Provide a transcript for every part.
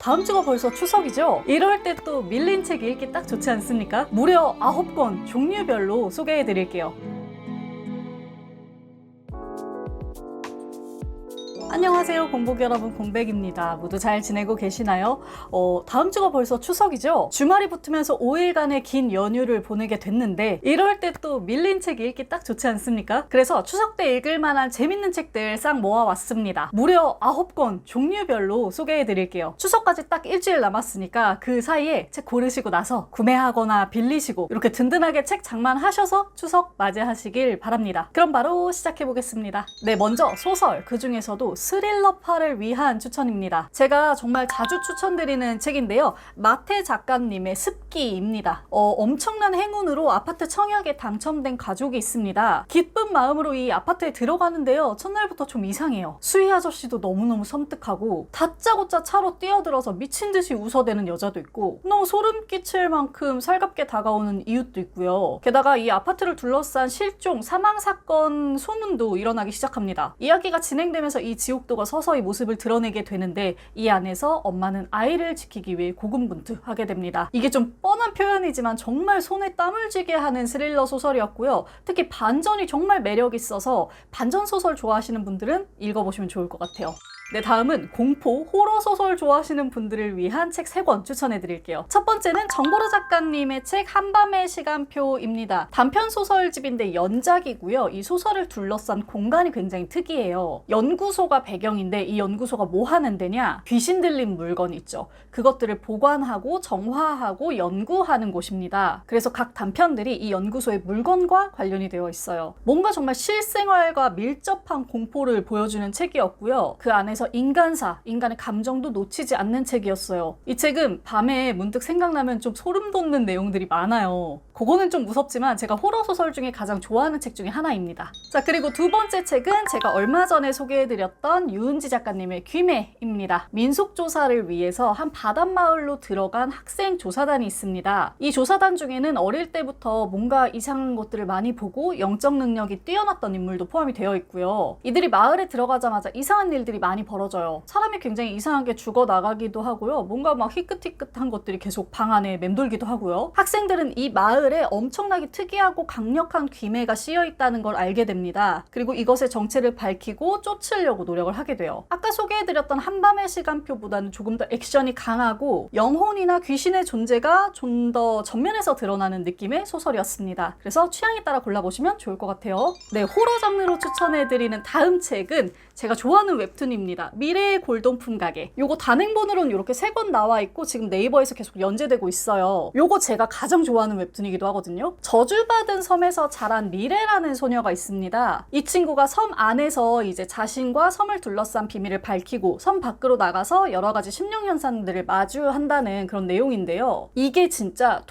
다음 주가 벌써 추석이죠? 이럴 때 또 밀린 책 읽기 딱 좋지 않습니까? 무려 9권 종류별로 소개해 드릴게요. 안녕하세요, 공복 여러분, 공백입니다. 모두 잘 지내고 계시나요? 다음 주가 벌써 추석이죠? 주말이 붙으면서 5일간의 긴 연휴를 보내게 됐는데 이럴 때 또 밀린 책 읽기 딱 좋지 않습니까? 그래서 추석 때 읽을 만한 재밌는 책들 싹 모아왔습니다. 무려 9권 종류별로 소개해 드릴게요. 추석까지 딱 일주일 남았으니까 그 사이에 책 고르시고 나서 구매하거나 빌리시고 이렇게 든든하게 책 장만하셔서 추석 맞이하시길 바랍니다. 그럼 바로 시작해 보겠습니다. 네, 먼저 소설, 그 중에서도 스릴러파를 위한 추천입니다. 제가 정말 자주 추천드리는 책인데요. 마태 작가님의 습기입니다. 엄청난 행운으로 아파트 청약에 당첨된 가족이 있습니다. 기쁜 마음으로 이 아파트에 들어가는데요. 첫날부터 좀 이상해요. 수희 아저씨도 너무너무 섬뜩하고 다짜고짜 차로 뛰어들어서 미친 듯이 웃어대는 여자도 있고 너무 소름 끼칠 만큼 살갑게 다가오는 이웃도 있고요. 게다가 이 아파트를 둘러싼 실종, 사망 사건 소문도 일어나기 시작합니다. 이야기가 진행되면서 이 지옥도가 서서히 모습을 드러내게 되는데 이 안에서 엄마는 아이를 지키기 위해 고군분투하게 됩니다. 이게 좀 뻔한 표현이지만 정말 손에 땀을 쥐게 하는 스릴러 소설이었고요. 특히 반전이 정말 매력 있어서 반전 소설 좋아하시는 분들은 읽어보시면 좋을 것 같아요. 네, 다음은 공포, 호러 소설 좋아하시는 분들을 위한 책 3권 추천해 드릴게요. 첫 번째는 정보라 작가님의 책 한밤의 시간표입니다. 단편 소설집인데 연작이고요. 이 소설을 둘러싼 공간이 굉장히 특이해요. 연구소가 배경인데 이 연구소가 뭐 하는 데냐? 귀신 들린 물건 있죠. 그것들을 보관하고 정화하고 연구하는 곳입니다. 그래서 각 단편들이 이 연구소의 물건과 관련이 되어 있어요. 뭔가 정말 실생활과 밀접한 공포를 보여주는 책이었고요. 그 안에서 인간사, 인간의 감정도 놓치지 않는 책이었어요. 이 책은 밤에 문득 생각나면 좀 소름 돋는 내용들이 많아요. 그거는 좀 무섭지만 제가 호러 소설 중에 가장 좋아하는 책 중에 하나입니다. 자, 그리고 두 번째 책은 제가 얼마 전에 소개해드렸던 유은지 작가님의 귀매입니다. 민속조사를 위해서 한 바닷마을로 들어간 학생 조사단이 있습니다. 이 조사단 중에는 어릴 때부터 뭔가 이상한 것들을 많이 보고 영적 능력이 뛰어났던 인물도 포함이 되어 있고요. 이들이 마을에 들어가자마자 이상한 일들이 많이 벌어져요. 사람이 굉장히 이상하게 죽어나가기도 하고요. 뭔가 막 희끗희끗한 것들이 계속 방 안에 맴돌기도 하고요. 학생들은 이 마을에 엄청나게 특이하고 강력한 귀매가 씌여 있다는 걸 알게 됩니다. 그리고 이것의 정체를 밝히고 쫓으려고 노력을 하게 돼요. 아까 소개해드렸던 한밤의 시간표보다는 조금 더 액션이 강하고 영혼이나 귀신의 존재가 좀 더 전면에서 드러나는 느낌의 소설이었습니다. 그래서 취향에 따라 골라보시면 좋을 것 같아요. 네, 호러 장르로 추천해드리는 다음 책은 제가 좋아하는 웹툰입니다. 미래의 골동품 가게. 요거 단행본으로는 이렇게 3권 나와 있고 지금 네이버에서 계속 연재되고 있어요. 요거 제가 가장 좋아하는 웹툰이기도 하거든요. 저주받은 섬에서 자란 미래라는 소녀가 있습니다. 이 친구가 섬 안에서 이제 자신과 섬을 둘러싼 비밀을 밝히고 섬 밖으로 나가서 여러 가지 심령 현상들을 마주한다는 그런 내용인데요. 이게 진짜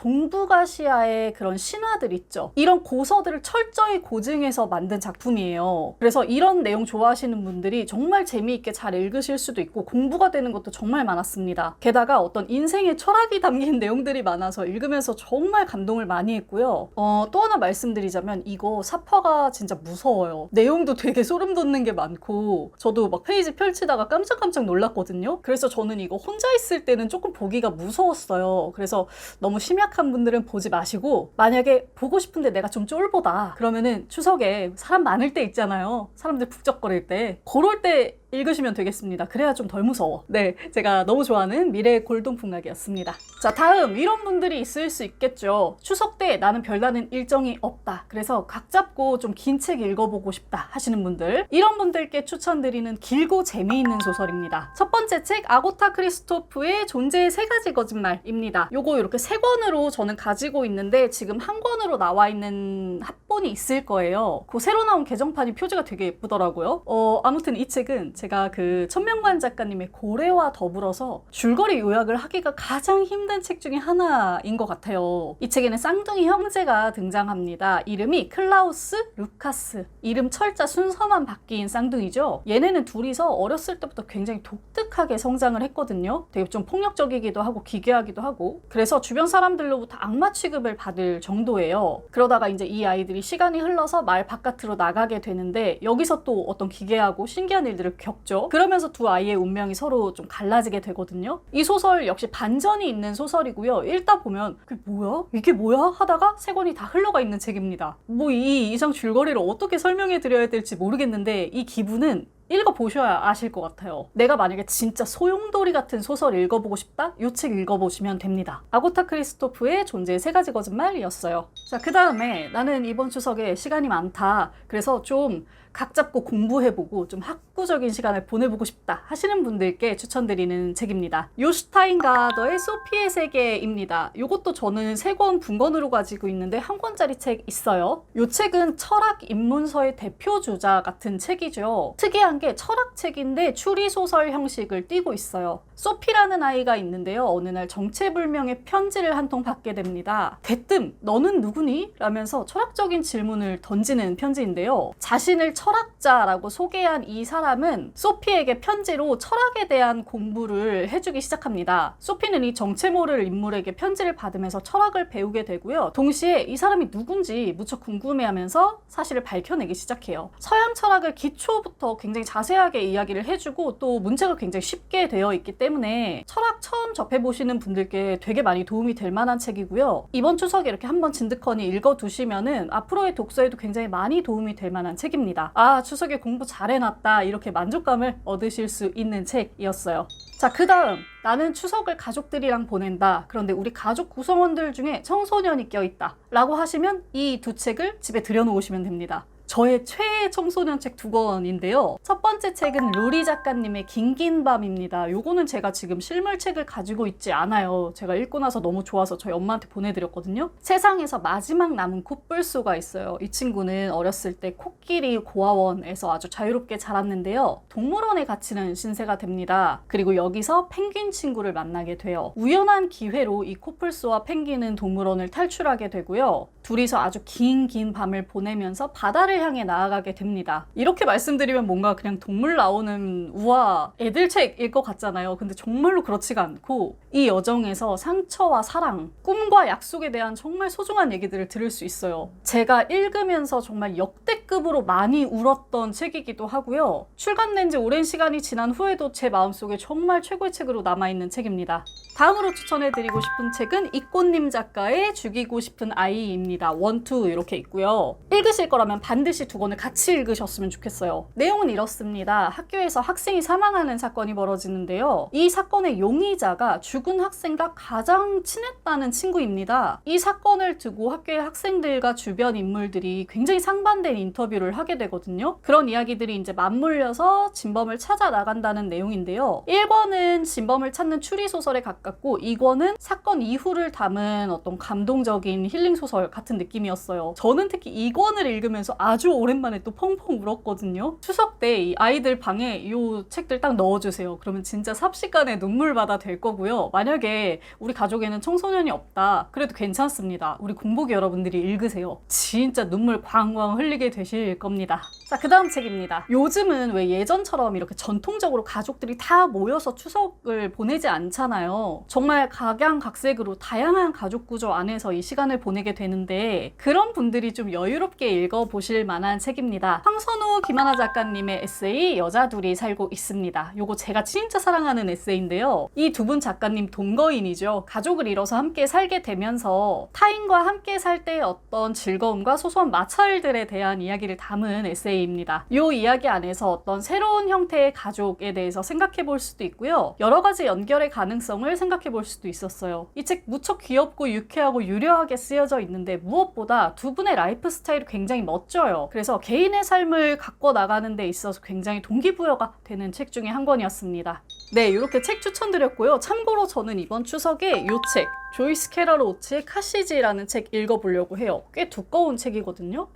동북아시아의 그런 신화들 있죠. 이런 고서들을 철저히 고증해서 만든 작품이에요. 그래서 이런 내용 좋아하시는 분들이 정말 재미있게 잘 읽으실 수도 있고 공부가 되는 것도 정말 많았습니다. 게다가 어떤 인생의 철학이 담긴 내용들이 많아서 읽으면서 정말 감동을 많이 했고요. 또 하나 말씀드리자면 이거 사파가 진짜 무서워요. 내용도 되게 소름 돋는 게 많고 저도 막 페이지 펼치다가 깜짝깜짝 놀랐거든요. 그래서 저는 이거 혼자 있을 때는 조금 보기가 무서웠어요. 그래서 너무 심약한 분들은 보지 마시고 만약에 보고 싶은데 내가 좀 쫄보다 그러면은 추석에 사람 많을 때 있잖아요. 사람들 북적거릴 때 그럴 때 읽으시면 되겠습니다. 그래야 좀 덜 무서워. 네, 제가 너무 좋아하는 미래의 골동품각이었습니다. 자, 다음 이런 분들이 있을 수 있겠죠. 추석 때 나는 별다른 일정이 없다. 그래서 각 잡고 좀 긴 책 읽어보고 싶다 하시는 분들, 이런 분들께 추천드리는 길고 재미있는 소설입니다. 첫 번째 책 아고타 크리스토프의 존재의 3가지 거짓말입니다. 요거 이렇게 3권으로 저는 가지고 있는데 지금 한 권으로 나와 있는 합본이 있을 거예요. 그 새로 나온 개정판이 표지가 되게 예쁘더라고요. 아무튼 이 책은 제가 그 천명관 작가님의 고래와 더불어서 줄거리 요약을 하기가 가장 힘든 책 중에 하나인 것 같아요. 이 책에는 쌍둥이 형제가 등장합니다. 이름이 클라우스, 루카스. 이름 철자 순서만 바뀐 쌍둥이죠. 얘네는 둘이서 어렸을 때부터 굉장히 독특하게 성장을 했거든요. 되게 좀 폭력적이기도 하고 기괴하기도 하고 그래서 주변 사람들로부터 악마 취급을 받을 정도예요. 그러다가 이제 이 아이들이 아이들이 시간이 흘러서 마을 바깥으로 나가게 되는데 여기서 또 어떤 기괴하고 신기한 일들을 겪죠. 그러면서 두 아이의 운명이 서로 좀 갈라지게 되거든요. 이 소설 역시 반전이 있는 소설이고요. 읽다 보면 그게 뭐야? 이게 뭐야? 하다가 세 권이 다 흘러가 있는 책입니다. 뭐 이 이상 줄거리를 어떻게 설명해 드려야 될지 모르겠는데 이 기분은 읽어보셔야 아실 것 같아요. 내가 만약에 진짜 소용돌이 같은 소설 읽어보고 싶다? 이 책 읽어보시면 됩니다. 아고타 크리스토프의 존재의 3가지 거짓말이었어요. 자, 그 다음에 나는 이번 추석에 시간이 많다. 그래서 좀 각 잡고 공부해보고 좀 학구적인 시간을 보내보고 싶다 하시는 분들께 추천드리는 책입니다. 요슈타인 가더의 소피의 세계입니다. 이것도 저는 3권 분권으로 가지고 있는데 1권짜리 책 있어요. 이 책은 철학 입문서의 대표주자 같은 책이죠. 특이한 게 철학책인데 추리소설 형식을 띠고 있어요. 소피라는 아이가 있는데요. 어느 날 정체불명의 편지를 한 통 받게 됩니다. 대뜸 너는 누구니? 라면서 철학적인 질문을 던지는 편지인데요. 자신을 철학자라고 소개한 이 사람은 소피에게 편지로 철학에 대한 공부를 해주기 시작합니다. 소피는 이 정체 모를 인물에게 편지를 받으면서 철학을 배우게 되고요. 동시에 이 사람이 누군지 무척 궁금해하면서 사실을 밝혀내기 시작해요. 서양 철학을 기초부터 굉장히 자세하게 이야기를 해주고 또 문체가 굉장히 쉽게 되어 있기 때문에 철학 처음 접해보시는 분들께 되게 많이 도움이 될 만한 책이고요. 이번 추석에 이렇게 한번 진득하니 읽어두시면은 앞으로의 독서에도 굉장히 많이 도움이 될 만한 책입니다. 아, 추석에 공부 잘 해놨다 이렇게 만족감을 얻으실 수 있는 책이었어요. 자, 그 다음 나는 추석을 가족들이랑 보낸다. 그런데 우리 가족 구성원들 중에 청소년이 껴있다 라고 하시면 이 2책을 집에 들여놓으시면 됩니다. 저의 최애 청소년 책 2권인데요. 첫 번째 책은 루리 작가님의 긴긴 밤입니다. 요거는 제가 지금 실물책을 가지고 있지 않아요. 제가 읽고 나서 너무 좋아서 저희 엄마한테 보내드렸거든요. 세상에서 마지막 남은 코뿔소가 있어요. 이 친구는 어렸을 때 코끼리 고아원에서 아주 자유롭게 자랐는데요. 동물원에 갇히는 신세가 됩니다. 그리고 여기서 펭귄 친구를 만나게 돼요. 우연한 기회로 이 코뿔소와 펭귄은 동물원을 탈출하게 되고요. 둘이서 아주 긴 밤을 보내면서 바다를 향해 나아가게 됩니다. 이렇게 말씀드리면 뭔가 그냥 동물 나오는 우와 애들 책일 것 같잖아요. 근데 정말로 그렇지가 않고 이 여정에서 상처와 사랑, 꿈과 약속에 대한 정말 소중한 얘기들을 들을 수 있어요. 제가 읽으면서 정말 역대급으로 많이 울었던 책이기도 하고요. 출간된 지 오랜 시간이 지난 후에도 제 마음속에 정말 최고의 책으로 남아있는 책입니다. 다음으로 추천해드리고 싶은 책은 이꽃님 작가의 죽이고 싶은 아이입니다. 1, 2 이렇게 있고요. 읽으실 거라면 반드시 2권을 같이 읽으셨으면 좋겠어요. 내용은 이렇습니다. 학교에서 학생이 사망하는 사건이 벌어지는데요. 이 사건의 용의자가 죽은 학생과 가장 친했다는 친구입니다. 이 사건을 두고 학교의 학생들과 주변 인물들이 굉장히 상반된 인터뷰를 하게 되거든요. 그런 이야기들이 이제 맞물려서 진범을 찾아 나간다는 내용인데요. 1권은 진범을 찾는 추리소설에 가깝고 2권은 사건 이후를 담은 어떤 감동적인 힐링소설 같은 느낌이었어요. 저는 특히 2권을 읽으면서 아주 오랜만에 또 펑펑 울었거든요. 추석 때 이 아이들 방에 이 책들 딱 넣어주세요. 그러면 진짜 삽시간에 눈물바다 될 거고요. 만약에 우리 가족에는 청소년이 없다. 그래도 괜찮습니다. 우리 공복이 여러분들이 읽으세요. 진짜 눈물 광광 흘리게 되실 겁니다. 자, 그 다음 책입니다. 요즘은 왜 예전처럼 이렇게 전통적으로 가족들이 다 모여서 추석을 보내지 않잖아요. 정말 각양각색으로 다양한 가족 구조 안에서 이 시간을 보내게 되는데 그런 분들이 좀 여유롭게 읽어보실 만한 책입니다. 황선우, 김하나 작가님의 에세이 여자 둘이 살고 있습니다. 요거 제가 진짜 사랑하는 에세이인데요. 이 두 분 작가님 동거인이죠. 가족을 이뤄서 함께 살게 되면서 타인과 함께 살 때의 어떤 즐거움과 소소한 마찰들에 대한 이야기를 담은 에세이입니다. 이 이야기 안에서 어떤 새로운 형태의 가족에 대해서 생각해 볼 수도 있고요. 여러 가지 연결의 가능성을 생각해 볼 수도 있었어요. 이 책 무척 귀엽고 유쾌하고 유려하게 쓰여져 있는데 무엇보다 두 분의 라이프 스타일이 굉장히 멋져요. 그래서 개인의 삶을 갖고 나가는 데 있어서 굉장히 동기부여가 되는 책 중에 한 권이었습니다. 네, 이렇게 책 추천드렸고요. 참고로 저는 이번 추석에 이 책 조이스 캐럴 오츠의 카시지라는 책 읽어보려고 해요. 꽤 두꺼운 책이거든요.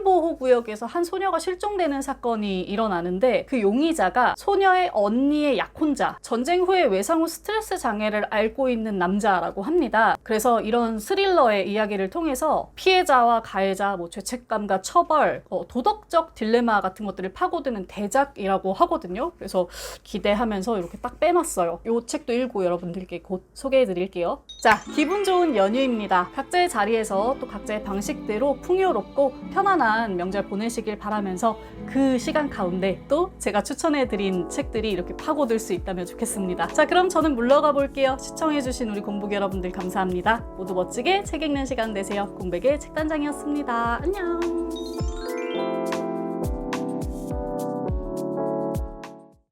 산림보호구역에서 한 소녀가 실종되는 사건이 일어나는데 그 용의자가 소녀의 언니의 약혼자, 전쟁 후에 외상 후 스트레스 장애를 앓고 있는 남자라고 합니다. 그래서 이런 스릴러의 이야기를 통해서 피해자와 가해자, 죄책감과 처벌, 도덕적 딜레마 같은 것들을 파고드는 대작이라고 하거든요. 그래서 기대하면서 이렇게 딱 빼놨어요. 이 책도 읽고 여러분들께 곧 소개해드릴게요. 자, 자, 기분 좋은 연휴입니다. 각자의 자리에서 또 각자의 방식대로 풍요롭고 편안한 명절 보내시길 바라면서 그 시간 가운데 또 제가 추천해드린 책들이 이렇게 파고들 수 있다면 좋겠습니다. 자, 그럼 저는 물러가 볼게요. 시청해주신 우리 공복 여러분들 감사합니다. 모두 멋지게 책 읽는 시간 되세요. 공백의 책단장이었습니다. 안녕.